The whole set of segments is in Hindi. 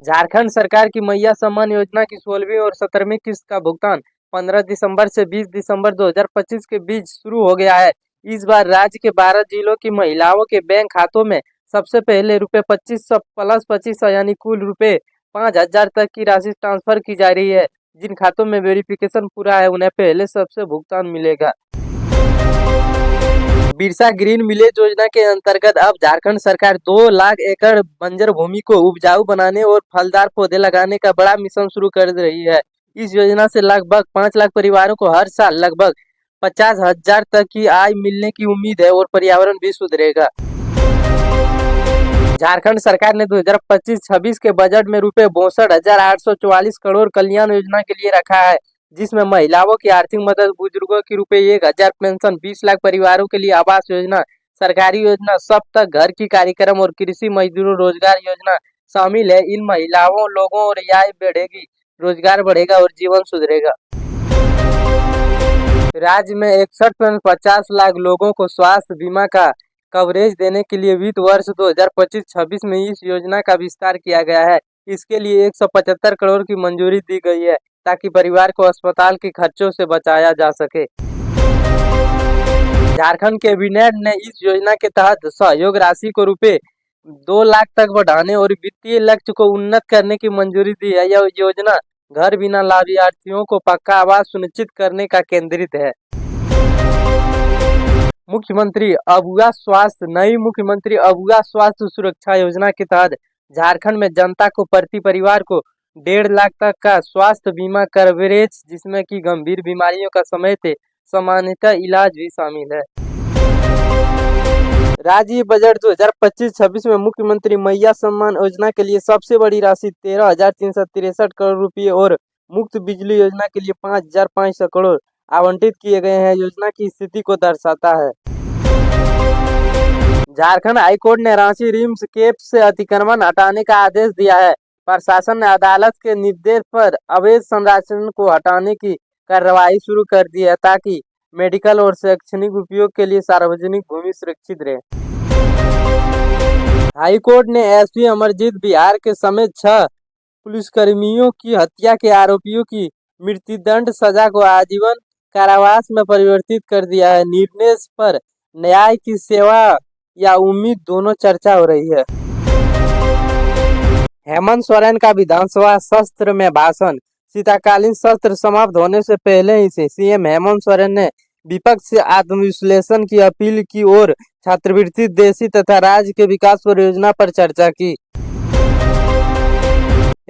झारखंड सरकार की मैया सम्मान योजना की 16वीं और 17वीं किस्त का भुगतान 15 दिसंबर से 20 दिसंबर 2025 के बीच शुरू हो गया है। इस बार राज्य के 12 जिलों की महिलाओं के बैंक खातों में सबसे पहले रुपए 2500 प्लस 2500 यानी कुल रुपए 5000 तक की राशि ट्रांसफर की जा रही है। जिन खातों में वेरिफिकेशन पूरा है उन्हें पहले सबसे भुगतान मिलेगा। बिरसा ग्रीन विलेज योजना के अंतर्गत अब झारखंड सरकार 2 लाख एकड़ बंजर भूमि को उपजाऊ बनाने और फलदार पौधे लगाने का बड़ा मिशन शुरू कर रही है। इस योजना से लगभग 5 लाख परिवारों को हर साल लगभग 50,000 तक की आय मिलने की उम्मीद है और पर्यावरण भी सुधरेगा। झारखंड सरकार ने 2025-26 के बजट में रुपए 62,844 करोड़ कल्याण योजना के लिए रखा है, जिसमें महिलाओं की आर्थिक मदद, बुजुर्गों की रुपए 1,000 पेंशन, 20 लाख परिवारों के लिए आवास योजना, सरकारी योजना, सब तक घर की कार्यक्रम और कृषि मजदूरों रोजगार योजना शामिल है। इन महिलाओं लोगों और आय बढ़ेगी, रोजगार बढ़ेगा और जीवन सुधरेगा। राज्य में 61.50 लाख लोगों को स्वास्थ्य बीमा का कवरेज देने के लिए वित्त वर्ष 2025-26 में इस योजना का विस्तार किया गया है। इसके लिए 175 करोड़ की मंजूरी दी गई है ताकि परिवार को अस्पताल के खर्चों से बचाया जा सके। झारखंड कैबिनेट ने इस योजना के तहत सहयोग राशि को रुपए 2 लाख तक बढ़ाने और वित्तीय लक्ष्य को उन्नत करने की मंजूरी दी है। यह योजना घर बिना लाभार्थियों को पक्का आवास सुनिश्चित करने का केंद्रित है। मुख्यमंत्री अबुआ स्वास्थ्य नई मुख्यमंत्री अबुआ स्वास्थ्य सुरक्षा योजना के तहत झारखंड में जनता को प्रति परिवार को 1.5 लाख तक का स्वास्थ्य बीमा कवरेज, जिसमें कि गंभीर बीमारियों का समय से सामान्यतः इलाज भी शामिल है। राज्य बजट 2025-26 में मुख्यमंत्री मैया सम्मान योजना के लिए सबसे बड़ी राशि 13,363 करोड़ रुपए और मुफ्त बिजली योजना के लिए 5,500 करोड़ आवंटित किए गए हैं। योजना की स्थिति को दर्शाता है। झारखंड हाईकोर्ट ने रांची रिम्स कैंप से अतिक्रमण हटाने का आदेश दिया है। प्रशासन ने अदालत के निर्देश पर अवैध संरचना को हटाने की कार्रवाई शुरू कर दी है ताकि मेडिकल और शैक्षणिक उपयोग के लिए सार्वजनिक भूमि सुरक्षित रहे। हाईकोर्ट ने एसपी अमरजीत बिहार के समेत 6 पुलिसकर्मियों की हत्या के आरोपियों की मृत्युदंड सजा को आजीवन कारावास में परिवर्तित कर दिया है। निर्णय पर न्याय की सेवा या उम्मीद दोनों चर्चा हो रही है। हेमंत सोरेन का विधानसभा सत्र में भाषण। शीतकालीन सत्र समाप्त होने से पहले ही से सीएम हेमंत सोरेन ने विपक्ष से आत्मविश्लेषण की अपील की और छात्रवृत्ति, देशी तथा राज्य के विकास परियोजना पर चर्चा की।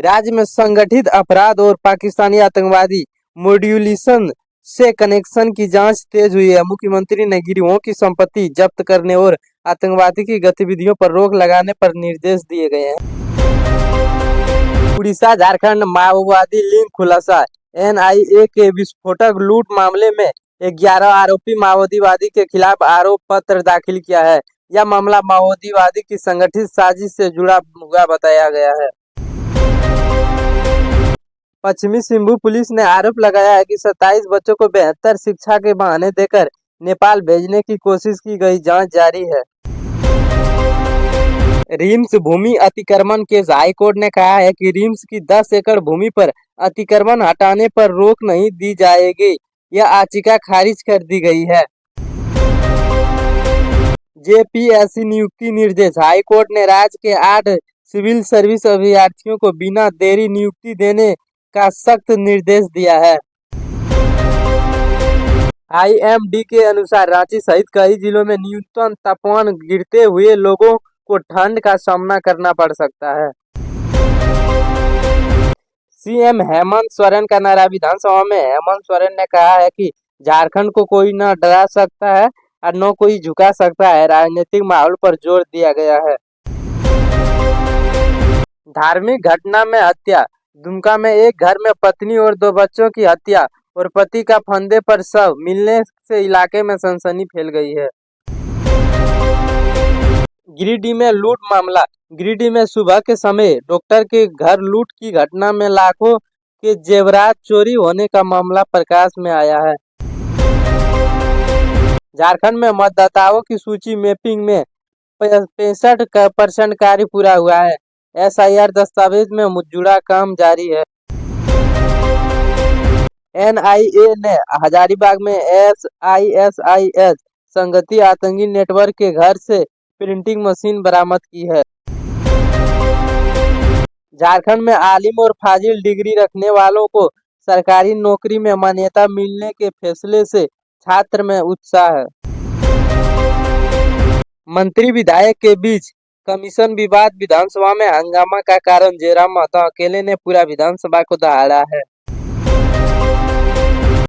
राज्य में संगठित अपराध और पाकिस्तानी आतंकवादी मॉड्यूलेशन से कनेक्शन की जांच तेज हुई है। मुख्यमंत्री ने गिरोह की संपत्ति जब्त करने और आतंकवादी की गतिविधियों पर रोक लगाने पर निर्देश दिए गए हैं। उड़ीसा झारखंड माओवादी लिंक खुलासा। एनआईए के विस्फोटक लूट मामले में 11 आरोपी माओवादी के खिलाफ आरोप पत्र दाखिल किया है। यह मामला माओवादी की संगठित साजिश से जुड़ा हुआ बताया गया है। पश्चिमी सिंहभूम पुलिस ने आरोप लगाया है कि 27 बच्चों को बेहतर शिक्षा के बहाने देकर नेपाल भेजने की कोशिश की गई। जांच जारी है। रिम्स भूमि अतिक्रमण केस। हाईकोर्ट ने कहा है कि रिम्स की 10 एकड़ भूमि पर अतिक्रमण हटाने पर रोक नहीं दी जाएगी। यह याचिका खारिज कर दी गई है। जेपीएससी नियुक्ति निर्देश। हाईकोर्ट ने राज्य के 8 सिविल सर्विस अभ्यर्थियों को बिना देरी नियुक्ति देने का सख्त निर्देश दिया है। आईएमडी के अनुसार रांची सहित कई जिलों में न्यूनतम तापमान गिरते हुए लोगों को ठंड का सामना करना पड़ सकता है। सीएम हेमंत सोरेन का नारा। विधानसभा में हेमंत सोरेन ने कहा है कि झारखंड को कोई न डरा सकता है और न कोई झुका सकता है। राजनीतिक माहौल पर जोर दिया गया है। धार्मिक घटना में हत्या। दुमका में एक घर में पत्नी और 2 बच्चों की हत्या और पति का फंदे पर शव मिलने से इलाके में सनसनी फैल गई है। गिरिडीह में लूट मामला। गिरिडीह में सुबह के समय डॉक्टर के घर लूट की घटना में लाखों के जेवरात चोरी होने का मामला प्रकाश में आया है। झारखंड में मतदाताओं की सूची मैपिंग में 65% कार्य पूरा हुआ है। SIR दस्तावेज में जुड़ा काम जारी है। NIA ने हजारीबाग में SISIS संगति आतंकी नेटवर्क के घर से प्रिंटिंग मशीन बरामद की है। झारखंड में आलिम और फाजिल डिग्री रखने वालों को सरकारी नौकरी में मान्यता मिलने के फैसले से छात्र में उत्साह है। मंत्री विधायक के बीच कमीशन विवाद, विधानसभा में हंगामा का कारण जयराम महतो अकेले ने पूरा विधानसभा को दहाड़ा है।